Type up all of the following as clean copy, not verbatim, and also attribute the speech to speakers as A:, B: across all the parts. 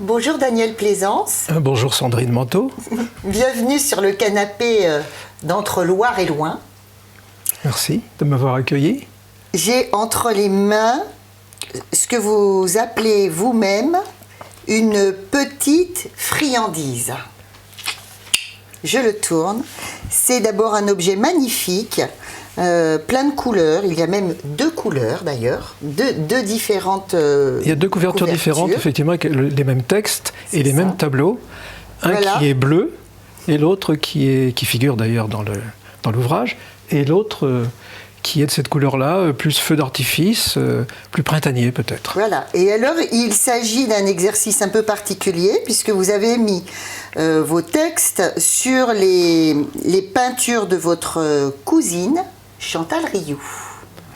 A: Bonjour Daniel Plaisance.
B: Bonjour Sandrine Manteau.
A: Bienvenue sur le canapé d'Entre Loire et Loin.
B: Merci de m'avoir accueilli.
A: J'ai entre les mains ce que vous appelez vous-même une petite friandise. Je le tourne. C'est d'abord un objet magnifique, plein de couleurs. Il y a même deux couleurs d'ailleurs, deux différentes
B: Il y a deux couvertures différentes, effectivement, avec les mêmes textes et les mêmes tableaux. Un qui est bleu et l'autre qui figure d'ailleurs dans l'ouvrage, et l'autre qui est de cette couleur-là, plus feu d'artifice, plus printanier peut-être.
A: Voilà. Et alors, il s'agit d'un exercice un peu particulier, puisque vous avez mis vos textes sur les peintures de votre cousine, Chantal Rioux.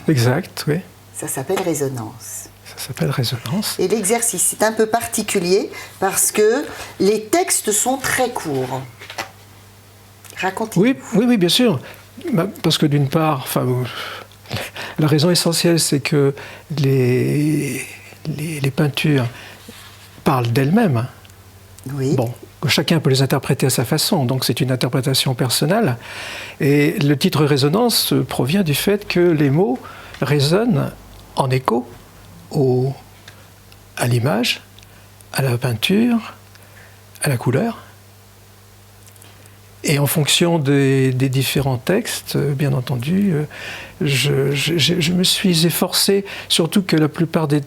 B: Exact, oui.
A: Ça s'appelle Résonance.
B: Ça s'appelle Résonance.
A: Et l'exercice est un peu particulier, parce que les textes sont très courts. Racontez.
B: Oui, bien sûr. Parce que d'une part, la raison essentielle, c'est que les peintures parlent d'elles-mêmes.
A: Oui.
B: Bon, chacun peut les interpréter à sa façon, donc c'est une interprétation personnelle. Et le titre Résonance provient du fait que les mots résonnent en écho à l'image, à la peinture, à la couleur. Et en fonction des différents textes, bien entendu, je me suis efforcé, surtout que la plupart des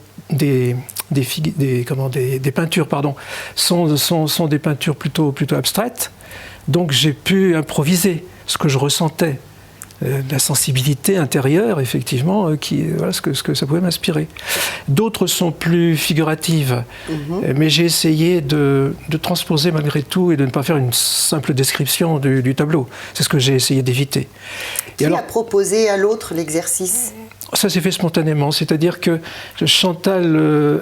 B: peintures sont des peintures plutôt abstraites. Donc j'ai pu improviser ce que je ressentais, la sensibilité intérieure, effectivement, ce que ça pouvait m'inspirer. D'autres sont plus figuratives, mais j'ai essayé de transposer malgré tout et de ne pas faire une simple description du tableau. C'est ce que j'ai essayé d'éviter.
A: Qui a proposé à l'autre l'exercice ?
B: Ça s'est fait spontanément, c'est-à-dire que Chantal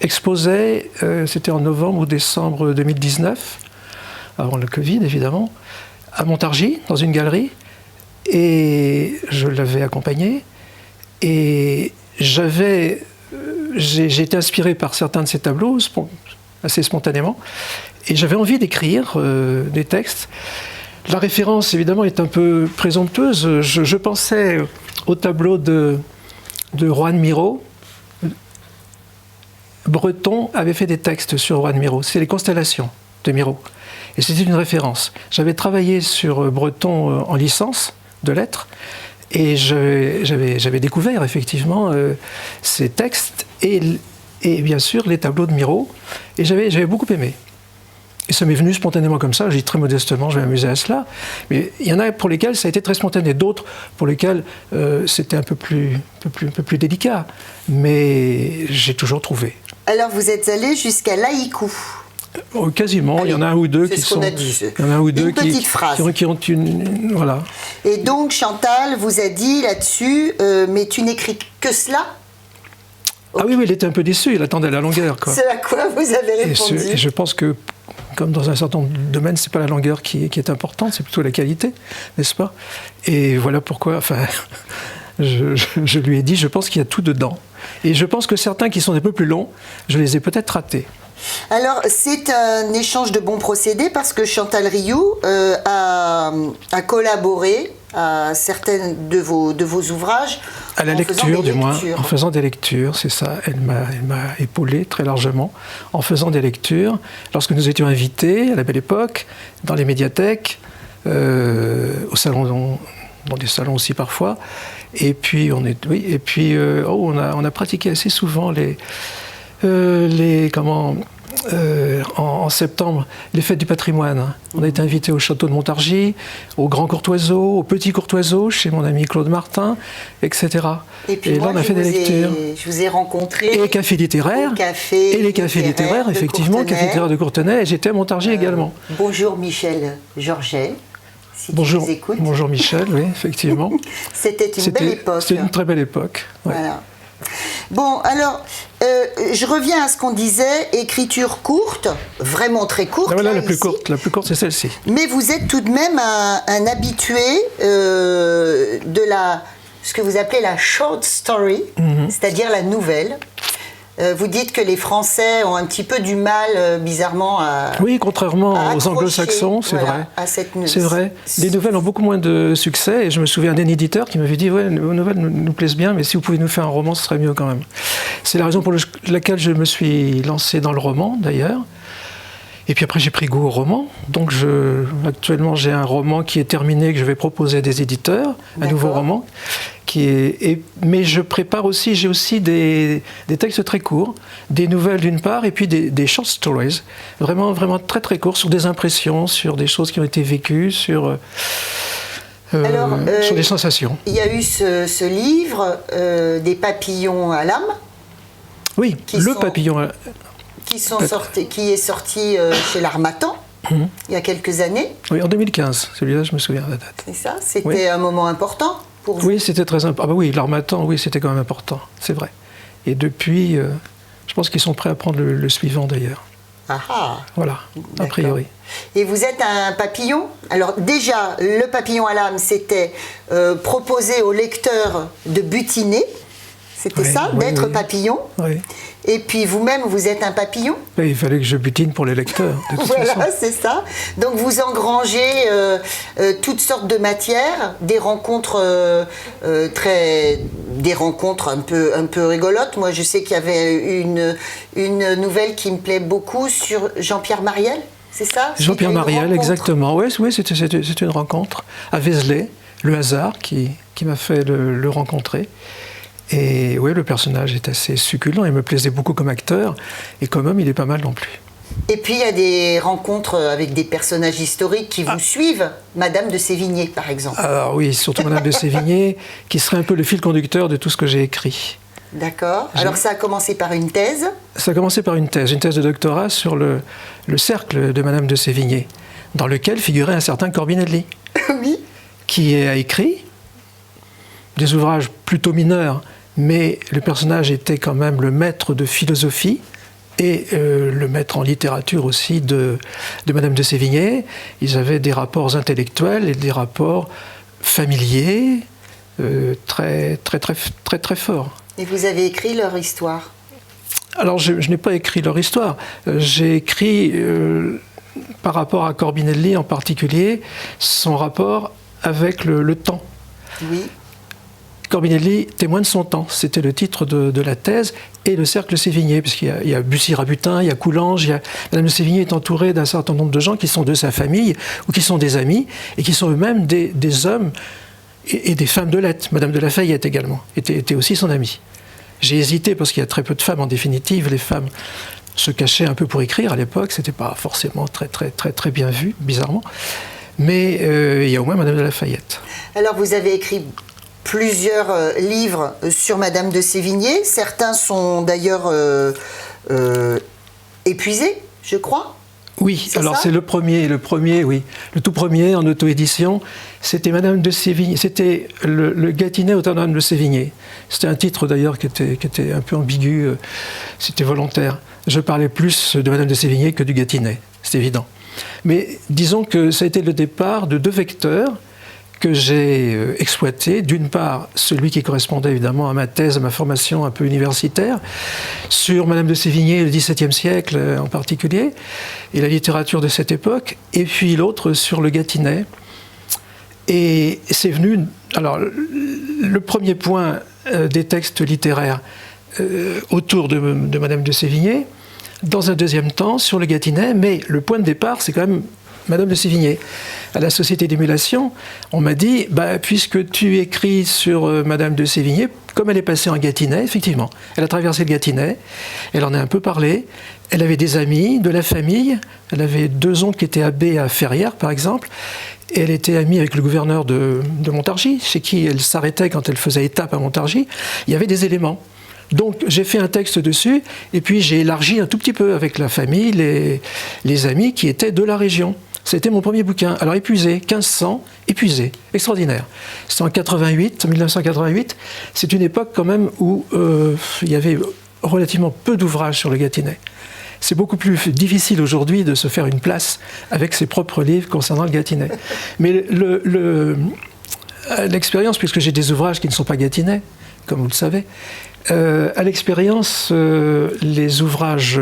B: exposait, c'était en novembre ou décembre 2019, avant le Covid évidemment, à Montargis, dans une galerie. Et je l'avais accompagnée et j'ai été inspiré par certains de ses tableaux assez spontanément et j'avais envie d'écrire des textes. La référence évidemment est un peu présomptueuse. Je pensais au tableau de Juan Miró. Breton avait fait des textes sur Juan Miró. C'est les constellations de Miró. Et c'était une référence. J'avais travaillé sur Breton en licence de lettres, et j'avais découvert effectivement ces textes et bien sûr les tableaux de Miró, et j'avais beaucoup aimé. Et ça m'est venu spontanément comme ça, j'ai dit très modestement, je vais m'amuser à cela. Mais il y en a pour lesquels ça a été très spontané, d'autres pour lesquels c'était un peu plus délicat, mais j'ai toujours trouvé.
A: Alors vous êtes allé jusqu'à l'haïku.
B: Quasiment,
A: allez,
B: il y en a un ou deux qui sont.
A: Il y en a un ou deux
B: qui ont une. Voilà.
A: Et donc Chantal vous a dit là-dessus, mais tu n'écris que cela ?
B: Ah oui, il était un peu déçu, il attendait la longueur.
A: C'est à quoi vous avez répondu ?
B: Et je pense que, comme dans un certain nombre de domaines, c'est pas la longueur qui est importante, c'est plutôt la qualité, n'est-ce pas ? Et voilà pourquoi, je lui ai dit, je pense qu'il y a tout dedans. Et je pense que certains qui sont un peu plus longs, je les ai peut-être ratés.
A: Alors, c'est un échange de bons procédés parce que Chantal Rioux a collaboré à certains de vos ouvrages.
B: À la lecture, du moins, en faisant des lectures, c'est ça. Elle m'a épaulé très largement en faisant des lectures. Lorsque nous étions invités, à la Belle Époque, dans les médiathèques, au salon, dans des salons aussi parfois. Et puis, on a pratiqué assez souvent en septembre, les fêtes du patrimoine. On a été invité au château de Montargis, au Grand Courtoiseau, au Petit Courtoiseau, chez mon ami Claude Martin, etc.
A: Et puis moi,
B: là, on a fait des lectures.
A: Je vous ai rencontré.
B: Et les cafés littéraires. Et les cafés littéraires, effectivement, café littéraire de Courtenay. Et j'étais à Montargis également.
A: Bonjour Michel Georget. Si
B: bonjour,
A: tu nous écoutes.
B: Bonjour Michel, oui, effectivement.
A: C'était une belle époque.
B: C'était une très belle époque. Ouais.
A: Voilà. Bon, alors, je reviens à ce qu'on disait, écriture courte, vraiment très courte.
B: Voilà, la plus courte, c'est celle-ci.
A: Mais vous êtes tout de même un habitué de ce que vous appelez la short story, c'est-à-dire la nouvelle. Vous dites que les Français ont un petit peu du mal, bizarrement, à...
B: Oui, contrairement
A: à
B: aux anglo-saxons, c'est vrai. C'est vrai. Les nouvelles ont beaucoup moins de succès. Et je me souviens d'un éditeur qui m'avait dit « Ouais, vos nouvelles nous plaisent bien, mais si vous pouvez nous faire un roman, ce serait mieux quand même. » C'est la raison pour laquelle je me suis lancé dans le roman, d'ailleurs. Et puis après, j'ai pris goût au roman. Donc, actuellement, j'ai un roman qui est terminé, que je vais proposer à des éditeurs, un nouveau roman. Mais je prépare aussi, j'ai aussi des textes très courts, des nouvelles d'une part, et puis des short stories, vraiment, vraiment très très courts, sur des impressions, sur des choses qui ont été vécues, sur des sensations.
A: Il y a eu ce livre, Des papillons à l'âme.
B: Oui, papillon.
A: Qui est sorti chez l'Harmattan, il y a quelques années.
B: Oui, en 2015, celui-là, je me souviens de la date.
A: C'est ça, c'était un moment important pour vous.
B: Oui, c'était très important. Ah bah oui, l'Harmattan, oui, c'était quand même important, c'est vrai. Et depuis, je pense qu'ils sont prêts à prendre le suivant d'ailleurs.
A: Ah.
B: Voilà, a priori.
A: Et vous êtes un papillon. Alors déjà, le papillon à l'âme, c'était proposer au lecteur de butiner. C'était ça, d'être papillon.
B: Oui.
A: Et puis vous-même, vous êtes un papillon.
B: Il fallait que je butine pour les lecteurs.
A: Voilà, c'est ça. Donc vous engrangez toutes sortes de matières, des rencontres un peu rigolotes. Moi, je sais qu'il y avait une nouvelle qui me plaît beaucoup sur Jean-Pierre Mariel. C'est ça?
B: Jean-Pierre Mariel, exactement. Oui, c'était une rencontre à Vézelay, le hasard qui m'a fait le rencontrer. Et oui, le personnage est assez succulent, il me plaisait beaucoup comme acteur, et comme homme, il est pas mal non plus.
A: Et puis il y a des rencontres avec des personnages historiques qui vous suivent, Madame de Sévigné par exemple.
B: Alors oui, surtout Madame de Sévigné, qui serait un peu le fil conducteur de tout ce que j'ai écrit.
A: D'accord. Alors ça a commencé par une thèse?
B: Ça a commencé par une thèse de doctorat sur le cercle de Madame de Sévigné, dans lequel figurait un certain Corbinelli.
A: Oui.
B: Qui a écrit des ouvrages plutôt mineurs, mais le personnage était quand même le maître de philosophie et le maître en littérature aussi de Madame de Sévigné. Ils avaient des rapports intellectuels et des rapports familiers très, très, très, très, très forts.
A: Et vous avez écrit leur histoire?
B: Alors, je n'ai pas écrit leur histoire. J'ai écrit, par rapport à Corbinelli en particulier, son rapport avec le temps.
A: Oui.
B: Corbinelli, témoin de son temps, c'était le titre de la thèse, et le cercle Sévigné, puisqu'il y a Bussy-Rabutin, il y a Coulanges, Madame de Sévigné est entourée d'un certain nombre de gens qui sont de sa famille, ou qui sont des amis, et qui sont eux-mêmes des hommes et des femmes de lettres. Madame de La Fayette également, était aussi son amie. J'ai hésité, parce qu'il y a très peu de femmes en définitive, les femmes se cachaient un peu pour écrire à l'époque, c'était pas forcément très, très, très, très bien vu, bizarrement, mais il y a au moins Madame de La Fayette.
A: Alors vous avez écrit plusieurs livres sur Madame de Sévigné. Certains sont d'ailleurs épuisés, je crois.
B: Oui, alors c'est le premier, oui. Le tout premier en auto-édition, c'était Madame de Sévigné, c'était le Gâtinais auteur de Madame de Sévigné. C'était un titre d'ailleurs qui était un peu ambigu, c'était volontaire. Je parlais plus de Madame de Sévigné que du Gâtinais, c'est évident. Mais disons que ça a été le départ de deux vecteurs que j'ai exploité. D'une part, celui qui correspondait évidemment à ma thèse, à ma formation un peu universitaire, sur Madame de Sévigné, le XVIIe siècle en particulier, et la littérature de cette époque, et puis l'autre sur le Gâtinais. Et c'est venu... Alors, le premier point des textes littéraires autour de Madame de Sévigné, dans un deuxième temps, sur le Gâtinais, mais le point de départ, c'est quand même Madame de Sévigné. À la Société d'émulation, on m'a dit, puisque tu écris sur Madame de Sévigné, comme elle est passée en Gâtinais, effectivement, elle a traversé le Gâtinais, elle en a un peu parlé, elle avait des amis, de la famille, elle avait deux oncles qui étaient abbés à Ferrières, par exemple, et elle était amie avec le gouverneur de Montargis, chez qui elle s'arrêtait quand elle faisait étape à Montargis. Il y avait des éléments. Donc j'ai fait un texte dessus, et puis j'ai élargi un tout petit peu avec la famille, les amis qui étaient de la région. C'était mon premier bouquin. Alors épuisé, 1500, épuisé, extraordinaire. C'était en 1988. C'est une époque quand même où il y avait relativement peu d'ouvrages sur le Gâtinais. C'est beaucoup plus difficile aujourd'hui de se faire une place avec ses propres livres concernant le Gâtinais. Mais l'expérience, puisque j'ai des ouvrages qui ne sont pas Gâtinais, comme vous le savez, À l'expérience, les ouvrages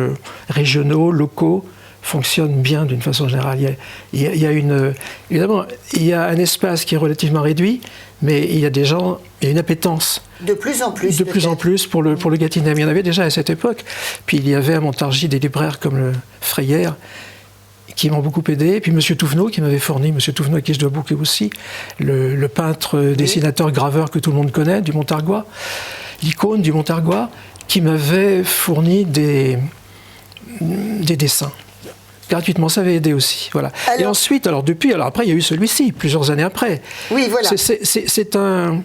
B: régionaux, locaux, fonctionnent bien d'une façon générale. Évidemment, il y a un espace qui est relativement réduit, mais il y a des gens, il y a une appétence.
A: De plus en plus.
B: De plus en plus pour le Gâtinais. Mais il y en avait déjà à cette époque. Puis il y avait à Montargis des libraires comme le Freyer, qui m'ont beaucoup aidé. Et puis M. Touvenot, qui m'avait fourni, M. Touvenot à qui je dois beaucoup aussi, le peintre, dessinateur, graveur que tout le monde connaît, du Montargois, l'icône du Montargois, qui m'avait fourni des dessins. Gratuitement, ça avait aidé aussi. Voilà. Et ensuite, après, il y a eu celui-ci, plusieurs années après.
A: Oui, voilà.
B: C'est un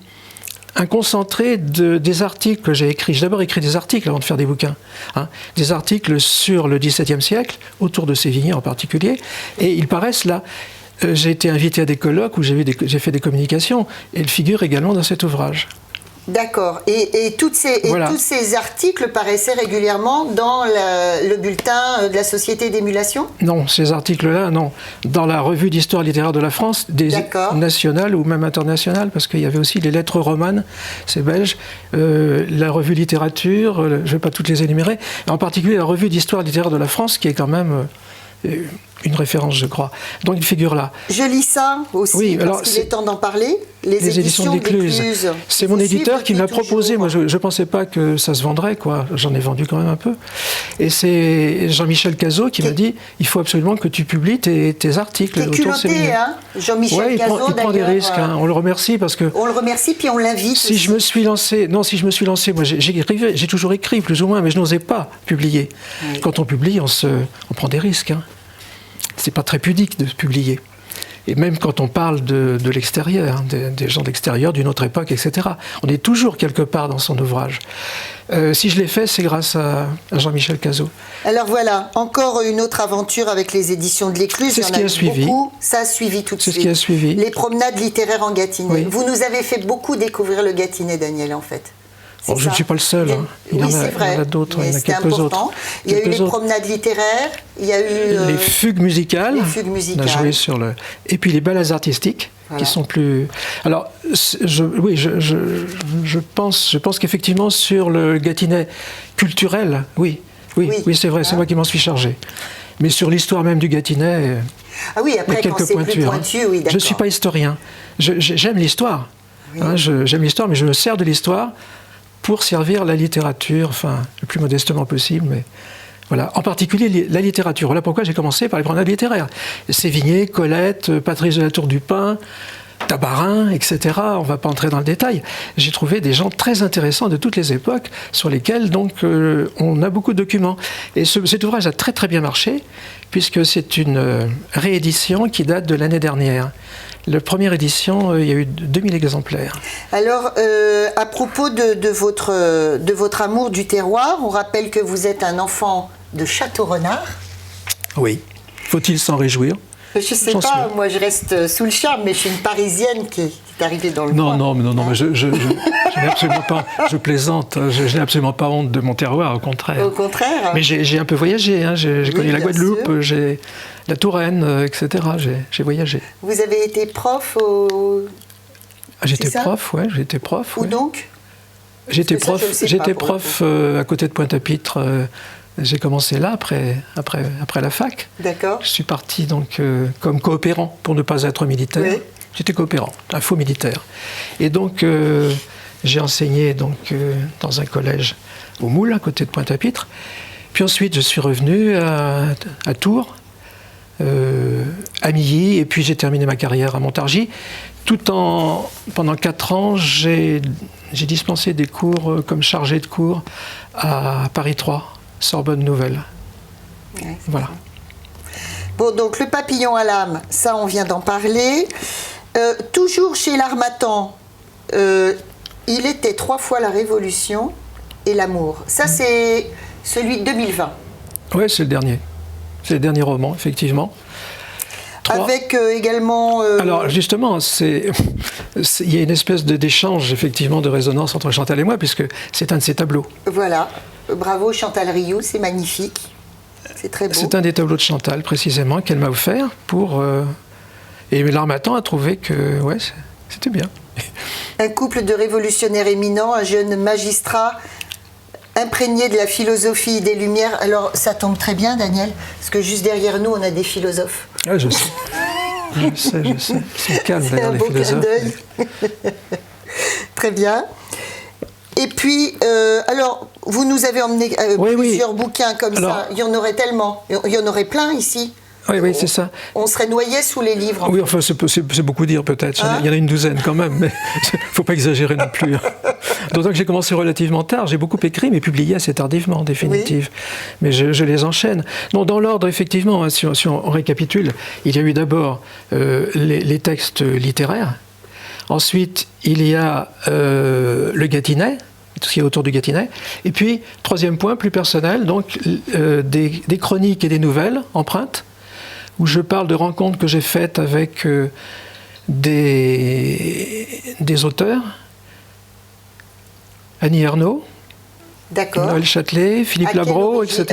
B: concentré des articles que j'ai écrits. J'ai d'abord écrit des articles avant de faire des bouquins. Des articles sur le XVIIe siècle, autour de Sévigné en particulier. Et ils paraissent là. J'ai été invité à des colloques où j'ai fait des communications. Et ils figurent également dans cet ouvrage.
A: D'accord. Et tous ces articles paraissaient régulièrement dans le bulletin de la Société d'émulation ?
B: Non, ces articles-là, non. Dans la revue d'histoire littéraire de la France, nationale ou même internationale, parce qu'il y avait aussi les lettres romanes, c'est belge, la revue littérature, je ne vais pas toutes les énumérer, en particulier la revue d'histoire littéraire de la France, qui est quand même une référence, je crois. Donc il figure là.
A: Je lis ça aussi, parce qu'il est temps d'en parler. Les éditions d'Écluse.
B: C'est mon éditeur qui me l'a proposé. Moi, je ne pensais pas que ça se vendrait, quoi. J'en ai vendu quand même un peu. Et c'est Jean-Michel Cazot qui m'a dit, il faut absolument que tu publies tes articles.
A: T'es culotté, hein, Jean-Michel Cazot,
B: il prend des risques. On le remercie parce que...
A: On le remercie, puis on l'invite.
B: Si je me suis lancé, moi j'ai toujours écrit, plus ou moins, mais je n'osais pas publier. Oui. Quand on publie, on prend des risques. C'est pas très pudique de publier. Et même quand on parle de l'extérieur, des gens d'extérieur, d'une autre époque, etc. On est toujours quelque part dans son ouvrage. Si je l'ai fait, c'est grâce à Jean-Michel Cazot.
A: Alors voilà, encore une autre aventure avec les éditions de l'Écluse.
B: C'est ce qui a suivi.
A: Ça a suivi tout de suite.
B: C'est ce qui a suivi.
A: Les promenades littéraires en Gâtinais. Oui. Vous nous avez fait beaucoup découvrir le Gâtinais, Daniel, en fait.
B: Je ne suis pas le seul. Il y en a d'autres, il y en a quelques autres.
A: Il y a eu les promenades littéraires, il y a eu...
B: les fugues musicales. On a joué sur et puis les balades artistiques, qui sont plus... Alors, je pense qu'effectivement, sur le Gâtinais culturel, oui, c'est vrai, c'est moi qui m'en suis chargé. Mais sur l'histoire même du Gâtinais,
A: il y a quelques pointures. Oui,
B: je ne suis pas historien. J'aime l'histoire. Oui. J'aime l'histoire, mais je me sers de l'histoire pour servir la littérature, le plus modestement possible, mais voilà. En particulier la littérature. Voilà pourquoi j'ai commencé par les promenades littéraires. Sévigné, Colette, Patrice de la Tour du Pin, Tabarin, etc. On ne va pas entrer dans le détail. J'ai trouvé des gens très intéressants de toutes les époques sur lesquels donc on a beaucoup de documents. Et cet ouvrage a très très bien marché puisque c'est une réédition qui date de l'année dernière. La première édition, il y a eu 2000 exemplaires.
A: Alors, à propos de votre amour du terroir, on rappelle que vous êtes un enfant de Château-Renard.
B: Oui. Faut-il s'en réjouir ?
A: Je ne sais pas, moi je reste sous le charme, mais je suis une Parisienne qui est arrivée dans le coin.
B: Non, mais je n'ai absolument pas, je plaisante, je n'ai absolument pas honte de mon terroir, au contraire.
A: Au contraire.
B: Mais j'ai un peu voyagé, j'ai connu la Guadeloupe, j'ai la Touraine, etc. J'ai voyagé.
A: Vous avez été prof au...
B: J'étais prof, ouais, j'étais prof.
A: Où donc ?
B: J'étais prof à côté de Pointe-à-Pitre. J'ai commencé là, après la fac.
A: D'accord.
B: Je suis parti donc comme coopérant, pour ne pas être militaire. Oui. J'étais coopérant, un faux militaire. Et donc, j'ai enseigné donc, dans un collège au Moule, à côté de Pointe-à-Pitre. Puis ensuite, je suis revenu à Tours, à Milly, et puis j'ai terminé ma carrière à Montargis. Pendant 4 ans, j'ai dispensé des cours comme chargé de cours à Paris 3. Sorbonne Nouvelle. Ouais, voilà.
A: Bon, donc le papillon à l'âme, ça on vient d'en parler. Toujours chez l'Harmattan, il était 3 fois la Révolution et l'amour. Ça c'est celui de 2020.
B: Oui, c'est le dernier. C'est le dernier roman, effectivement.
A: Avec également...
B: Alors justement, il y a une espèce d'échange, effectivement, de résonance entre Chantal et moi, puisque c'est un de ses tableaux.
A: Voilà. Bravo Chantal Rioux, c'est magnifique. C'est très beau.
B: C'est un des tableaux de Chantal, précisément, qu'elle m'a offert pour... Et l'Harmattan a trouvé que, c'était bien.
A: Un couple de révolutionnaires éminents, un jeune magistrat imprégné de la philosophie des Lumières. Alors, ça tombe très bien, Daniel, parce que juste derrière nous, on a des philosophes.
B: Ah, je sais. Je sais. Ils sont calmes,
A: C'est
B: d'ailleurs,
A: un
B: les
A: beau clin
B: philosophes.
A: d'œil. Très bien. Et puis, alors, vous nous avez emmené plusieurs bouquins comme ça. Il y en aurait tellement. Il y en aurait plein ici.
B: Oui, c'est ça.
A: On serait noyé sous les livres.
B: Oui, enfin, c'est beaucoup dire peut-être. Il y en a une douzaine quand même, mais il ne faut pas exagérer non plus. D'autant que j'ai commencé relativement tard. J'ai beaucoup écrit, mais publié assez tardivement, en définitive. Oui. Mais je les enchaîne. Non, dans l'ordre, effectivement, hein, si on récapitule, il y a eu d'abord les textes littéraires. Ensuite, il y a le Gâtinais, tout ce qui est autour du Gâtinais. Et puis, troisième point, plus personnel, donc des chroniques et des nouvelles empreintes, où je parle de rencontres que j'ai faites avec des auteurs. Annie Ernaux, Noël Châtelet, Philippe Labro, etc.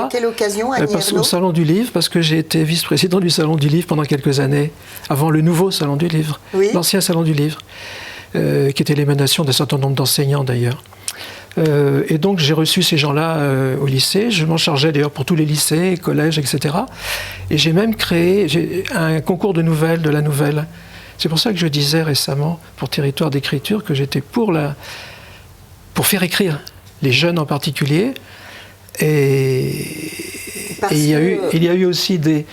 A: Quelle occasion, Annie Ernaux ?
B: Au Salon du Livre, parce que j'ai été vice-président du Salon du Livre pendant quelques années, avant le nouveau Salon du Livre, l'ancien Salon du Livre, qui était l'émanation d'un certain nombre d'enseignants d'ailleurs. Et donc j'ai reçu ces gens-là au lycée. Je m'en chargeais d'ailleurs pour tous les lycées, collèges, etc. Et j'ai même créé un concours de nouvelles, de la nouvelle. C'est pour ça que je disais récemment, pour Territoire d'écriture, que j'étais pour faire écrire les jeunes en particulier. Et il y a eu aussi deux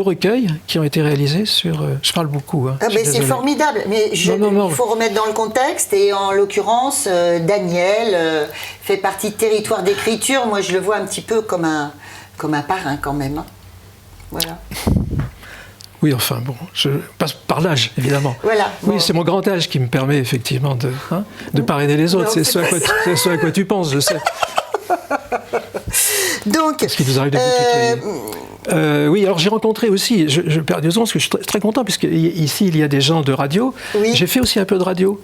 B: recueils qui ont été réalisés sur... je parle beaucoup. Hein,
A: mais c'est formidable. Mais il faut remettre dans le contexte. Et en l'occurrence, Daniel fait partie de Territoire d'écriture. Moi, je le vois un petit peu comme un parrain quand même. Hein. Voilà.
B: Oui, enfin bon, je passe par l'âge, évidemment.
A: Voilà,
B: oui, c'est mon grand âge qui me permet effectivement de parrainer les autres. C'est ce à quoi tu penses, je sais.
A: Donc,
B: ce qui nous arrive de tutoyer. Oui, alors j'ai rencontré aussi, je perds des ans parce que je suis très content, puisque ici il y a des gens de radio. Oui. J'ai fait aussi un peu de radio.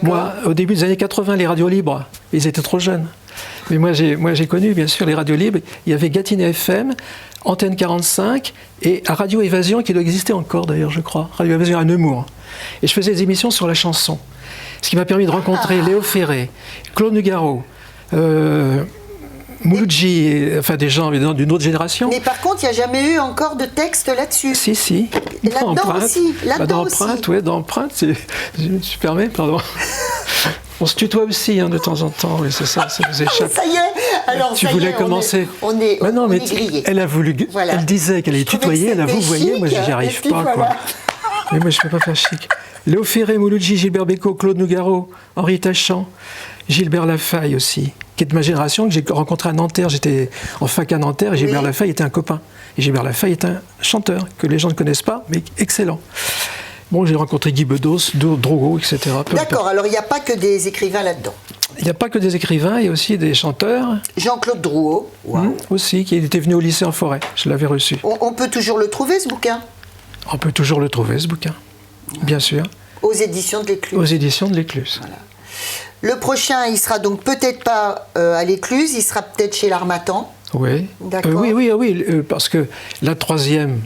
B: Moi, au début des années 80, les radios libres, ils étaient trop jeunes. Mais moi j'ai connu bien sûr les radios libres. Il y avait Gâtinais FM, Antenne 45 et à Radio Évasion, qui doit exister encore d'ailleurs, je crois. Radio Évasion à Nemours. Et je faisais des émissions sur la chanson. Ce qui m'a permis de rencontrer Léo Ferré, Claude Nougaro, Mouloudji, enfin des gens évidemment d'une autre génération.
A: Mais par contre, il n'y a jamais eu encore de texte là-dessus.
B: Si.
A: Là-dedans aussi.
B: Dans Empreinte, si je permets, pardon. On se tutoie aussi de temps en temps, oui, c'est ça nous échappe.
A: Ça y est, alors
B: tu voulais commencer.
A: On est grillés.
B: Elle a voulu, elle disait qu'elle allait tutoyer, elle a vouvoyé, moi j'y arrive pas, quoi. Mais moi je ne peux pas faire chic. Léo Ferré, Mouloudji, Gilbert Bécaud, Claude Nougaro, Henri Tachant, Gilbert Lafaille aussi, qui est de ma génération, que j'ai rencontré à Nanterre. J'étais en fac à Nanterre et Gilbert Lafaille était un copain. Et Gilbert Lafaille est un chanteur que les gens ne connaissent pas, mais excellent. Bon, j'ai rencontré Guy Bedos, Drogo, etc.
A: D'accord, alors il n'y a pas que des écrivains là-dedans.
B: Il n'y a pas que des écrivains, il y a aussi des chanteurs.
A: Jean-Claude Drouot.
B: Aussi, qui était venu au lycée en Forêt. Je l'avais reçu.
A: On peut toujours le trouver, ce bouquin ?
B: On peut toujours le trouver, ce bouquin. Bien sûr.
A: Aux éditions de l'Écluse.
B: Aux éditions de l'Écluse.
A: Voilà. Le prochain, il sera donc peut-être pas à l'Écluse, il sera peut-être chez l'Harmattan.
B: Oui.
A: D'accord.
B: Oui, parce que la troisième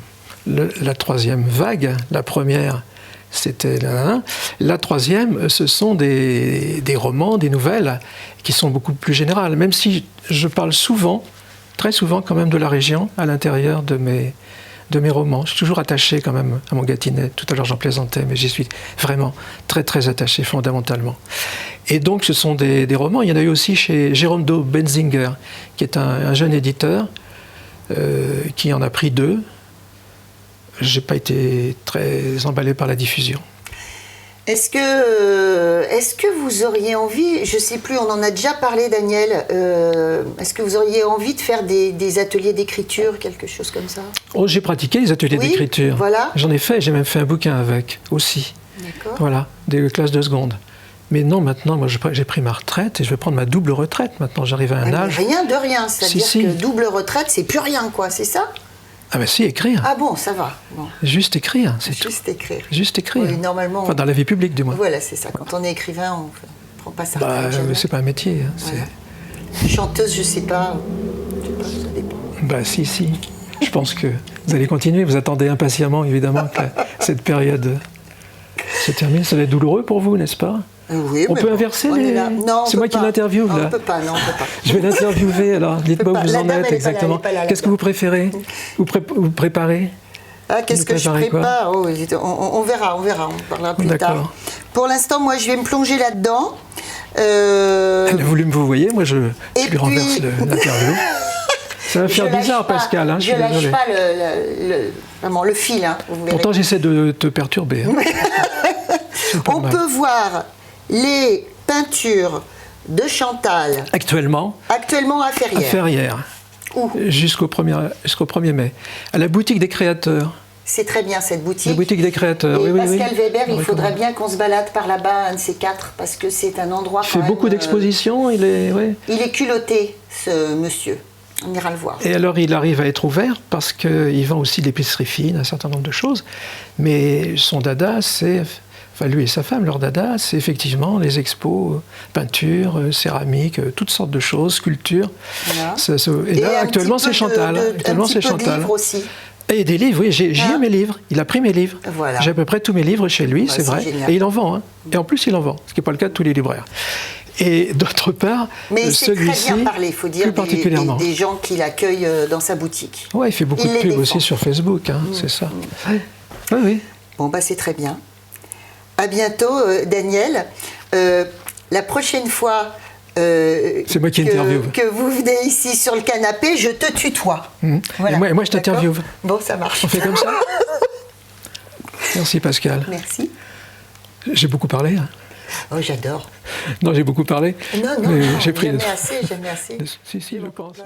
B: vague, la première, c'était la troisième, ce sont des romans, des nouvelles qui sont beaucoup plus générales. Même si je parle souvent, très souvent quand même de la région à l'intérieur de mes romans. Je suis toujours attaché quand même à mon Gâtinais. Tout à l'heure j'en plaisantais, mais j'y suis vraiment très très attaché fondamentalement. Et donc ce sont des romans. Il y en a eu aussi chez Jérôme Do Benzinger, qui est un jeune éditeur qui en a pris 2. Je n'ai pas été très emballé par la diffusion.
A: Est-ce que vous auriez envie, je ne sais plus, on en a déjà parlé, Daniel, est-ce que vous auriez envie de faire des ateliers d'écriture, quelque chose comme ça ?
B: Oh, j'ai pratiqué les ateliers d'écriture.
A: Voilà.
B: J'en ai fait, j'ai même fait un bouquin avec aussi.
A: D'accord.
B: Voilà, des classes de seconde. Mais non, maintenant, moi, j'ai pris ma retraite et je vais prendre ma double retraite. Maintenant, j'arrive à un âge...
A: Rien de rien, c'est-à-dire que double retraite, c'est plus rien, quoi, c'est ça ?
B: Ah ben si, écrire.
A: Ah bon, ça va. Bon.
B: Juste écrire, c'est tout. Juste écrire.
A: Oui, normalement.
B: Enfin, dans la vie publique, du moins.
A: Voilà, c'est ça. Quand on est écrivain, on ne prend pas ça.
B: C'est pas un métier. Hein,
A: voilà. Chanteuse, je sais pas, ça dépend.
B: Si. Je pense que vous allez continuer. Vous attendez impatiemment, évidemment, que cette période se termine. Ça va être douloureux pour vous, n'est-ce pas ?
A: Oui,
B: On
A: mais
B: peut
A: bon,
B: inverser
A: on
B: les...
A: est là. Non, on
B: C'est
A: peut
B: moi qui
A: pas.
B: l'interviewe,
A: Non,
B: là.
A: on peut pas, non, on peut pas.
B: Je vais l'interviewer, alors. Dites-moi où vous
A: La
B: en
A: dame,
B: êtes
A: elle est pas là,
B: exactement.
A: elle est pas là, la
B: Qu'est-ce que
A: dame.
B: vous préférez? Vous préparez?
A: Ah, qu'est-ce
B: Vous
A: que je
B: préparez quoi?
A: prépare? Oh, on verra, on parlera plus
B: D'accord.
A: tard. Pour l'instant, moi, je vais me plonger là-dedans.
B: Le volume, vous voyez, moi je
A: Et
B: lui renverse
A: puis-
B: l'interview. Ça va faire
A: Je lâche
B: bizarre,
A: pas-
B: Pascal, hein, je
A: je
B: suis
A: lâche
B: désolé.
A: pas vraiment le fil, hein, vous verrez.
B: Pourtant, j'essaie de te perturber. Hein. C'est pas
A: On
B: mal.
A: peut voir les peintures de Chantal
B: Actuellement,
A: actuellement à
B: à
A: Ferrières.
B: Ferrières,
A: Où
B: jusqu'au 1er mai, à la boutique des créateurs.
A: C'est très bien cette boutique.
B: La boutique des créateurs,
A: Et
B: oui, oui,
A: Pascal
B: oui.
A: Weber, il
B: Oui,
A: faudrait
B: comment.
A: bien qu'on se balade par là-bas, un de ces quatre, parce que c'est un endroit
B: Il
A: quand
B: fait
A: même,
B: beaucoup d'expositions, il est... ouais.
A: Il est culotté, ce monsieur. On ira le voir.
B: Et alors, il arrive à être ouvert parce qu'il vend aussi de l'épicerie fine, un certain nombre de choses. Mais son dada, c'est... Enfin, lui et sa femme, leur dada, c'est effectivement les expos, peinture, céramique, toutes sortes de choses, sculpture.
A: Voilà.
B: Et là,
A: un
B: actuellement,
A: petit
B: c'est
A: peu
B: Chantal. Actuellement,
A: un petit
B: c'est
A: peu de
B: Chantal.
A: livres aussi.
B: Et des livres, oui, j'ai
A: Hein
B: mes livres. Il a pris mes livres.
A: Voilà.
B: J'ai à peu près tous mes livres chez lui,
A: Bah,
B: c'est
A: c'est
B: vrai.
A: génial.
B: Et il en vend. Hein. Et en plus, il en vend, ce qui n'est pas le cas de tous les libraires. Et d'autre part,
A: Mais il sait très
B: celui-ci,
A: bien parler, il faut dire,
B: plus particulièrement.
A: des gens qui l'accueillent dans sa boutique.
B: Ouais, il fait beaucoup
A: Il
B: de
A: les
B: pubs
A: défend.
B: aussi sur Facebook, hein, c'est ça. Oui, oui.
A: Bon, bah c'est très bien. À bientôt, Daniel. La prochaine fois
B: C'est moi qui interviewe.
A: que vous venez ici sur le canapé, je te tutoie. Voilà.
B: Et moi, je
A: D'accord
B: t'interviewe.
A: Bon, ça marche.
B: On fait comme ça. Merci Pascal.
A: Merci.
B: J'ai beaucoup parlé. Hein.
A: Oh, j'adore.
B: Non, j'ai beaucoup parlé.
A: Non,
B: mais
A: non,
B: j'ai pris
A: jamais assez, jamais assez.
B: Si, je pense.